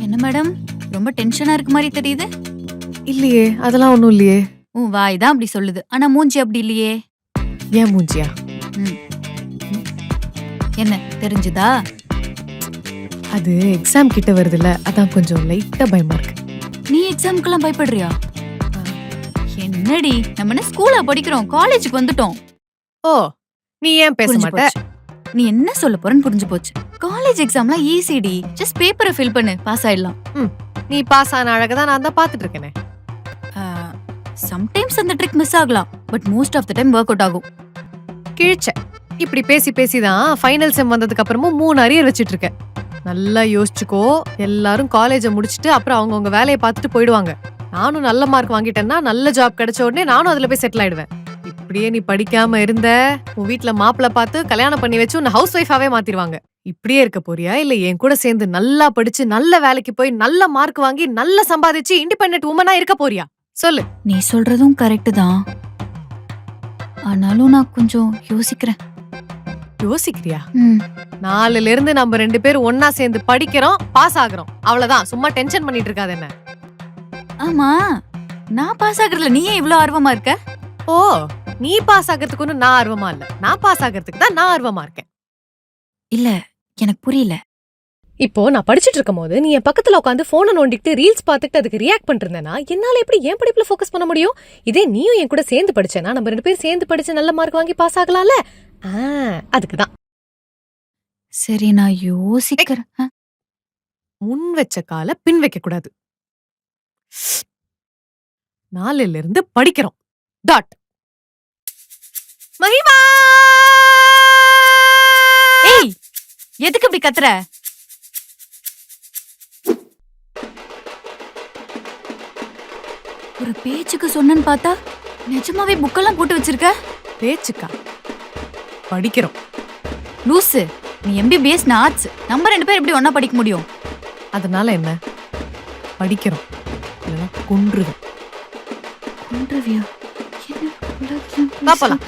என்ன மேடம், ரொம்ப டென்ஷனா இருக்க மாதிரி தெரியுது. இல்லையே, அதெல்லாம் ஒண்ணும் இல்லையே. உன் வாய் தான் அப்படி சொல்லுது, ஆனா மூஞ்சி அப்படி இல்லையே. ஏன் மூஞ்சியா? ம். என்ன தெரிஞ்சுதா? அது எக்ஸாம் கிட்ட வருதுல்ல, அதான் கொஞ்சம் லைட்டா பயமா இருக்கு. நீ எக்ஸாமுக்கெல்லாம் பயப்படுறியா? என்னடி, நம்ம என்ன ஸ்கூலா படிக்கிறோம், காலேஜுக்கு வந்துட்டோம். ஓ, நீ ஏன் பேச புரிஞ்சு மாட்ட? போச்சு. நீ என்ன சொல்ல போறன்னு புரிஞ்சு போச்சு. காலேஜ் எக்ஸாம்லாம் ஈஸிடி, ஜஸ்ட் பேப்பரை ஃபில் பண்ணு, பாஸ் ஆயிடலாம். நீ பாஸ் ஆன அழகதான் நான் தான் பாத்துட்டு இருக்கேனே. சம்டைம்ஸ் அந்த ட்ரிக் மிஸ் ஆகலாம், but most of the time work out ஆகும். கிழிச்ச. இப்படி பேசி பேசிதான் ஃபைனல் செம் வந்ததுக்கு அப்புறமும் 3 அரியர் வச்சிட்டு இருக்கேன். நல்லா யோசிச்சுக்கோ. எல்லாரும் காலேஜ முடிச்சிட்டு அப்புறம் அவங்கவுங்க வேலையை பார்த்துட்டு போயிடுவாங்க. நானும் நல்ல மார்க் வாங்கிட்டேன்னா நல்ல ஜாப் கிடைச்ச உடனே நானும் அதுல போய் செட்டில் ஆயிடுவேன். இப்படியே நீ படிக்காம இருந்த, உன் வீட்டுல மாப்பிள்ள பார்த்து கல்யாணம் பண்ணி வச்சு உன்னை ஹவுஸ் ஒய்ஃபாவே மாத்திடுவாங்க. இப்படியே இருக்க போறியா, இல்ல என் கூட சேர்ந்து நல்லா படிச்சு நல்ல வேலைக்கு போய் நல்ல மார்க் வாங்கி நல்லா சம்பாதிச்சு இண்டிபெண்டன்ட் உமனா இருக்க போறியா? சொல்லு. நீ சொல்றதும் கரெக்ட் தான், ஆனாலும் நான் கொஞ்சம் யோசிக்கிறேன். யோசிக்கிறியா? 4ல இருந்து நம்ம 2 பேரும் ஒன்னா சேர்ந்து படிக்கிறோம், பாஸ் ஆகுறோம். அவ்வளவுதான். சும்மா டென்ஷன் பண்ணிட்டு இருக்காத என்ன. ஆமா, நான் பாஸ் ஆகுறதுல நீ ஏன் இவ்ளோ ஆர்வமா இருக்க? ஓ, நீ பாஸ் ஆகிறதுக்கு ஒன்னும் நான் ஆர்வமா இல்ல, நான் பாஸ் ஆகிறதுக்கு தான் நான் ஆர்வமா இருக்கேன். இல்ல, எனக்கு புரியல. இப்போ நான் படிச்சிட்டு இருக்கும் போது நீ என் பக்கத்துல உட்காந்து போனை நோண்டிட்டு ரீல்ஸ் பார்த்துட்டு அதுக்கு ரியாக்ட் பண்ணிருந்தேன்னா என்னால எப்படி என் படிப்புல ஃபோக்கஸ் பண்ண முடியும்? இதே நீயும் என் கூட சேர்ந்து படிச்சேன்னா நம்ம 2 பேரும் சேர்ந்து படிச்சு நல்ல மார்க் வாங்கி பாஸ் ஆகலாம்ல. அதுக்குதான். சரி, நான் யோசிக்கிறேன். முன் வச்ச கால பின் வைக்க கூடாது. 4ல இருந்து படிக்கிறோம். டாட். மகிமா! ஏய், எதுக்கு இப்படி கத்துற? ஒரு பேச்சுக்கு சொன்னேன்னு பார்த்தா நிஜமாவே புக்கெல்லாம் போட்டு வச்சிருக்க. பேச்சுக்கா? படிக்கிறோம். லூசு, நீ MBBS, நான் ஆர்ட்ஸ். நம்ம 2 பேரும் எப்படி ஒண்ணா படிக்க முடியும்? அதனால என்ன? படிக்கிறோம். இல்லைன்னா கொன்றுவேன். கொன்றுவியா? என்ன பாப்பலாம்.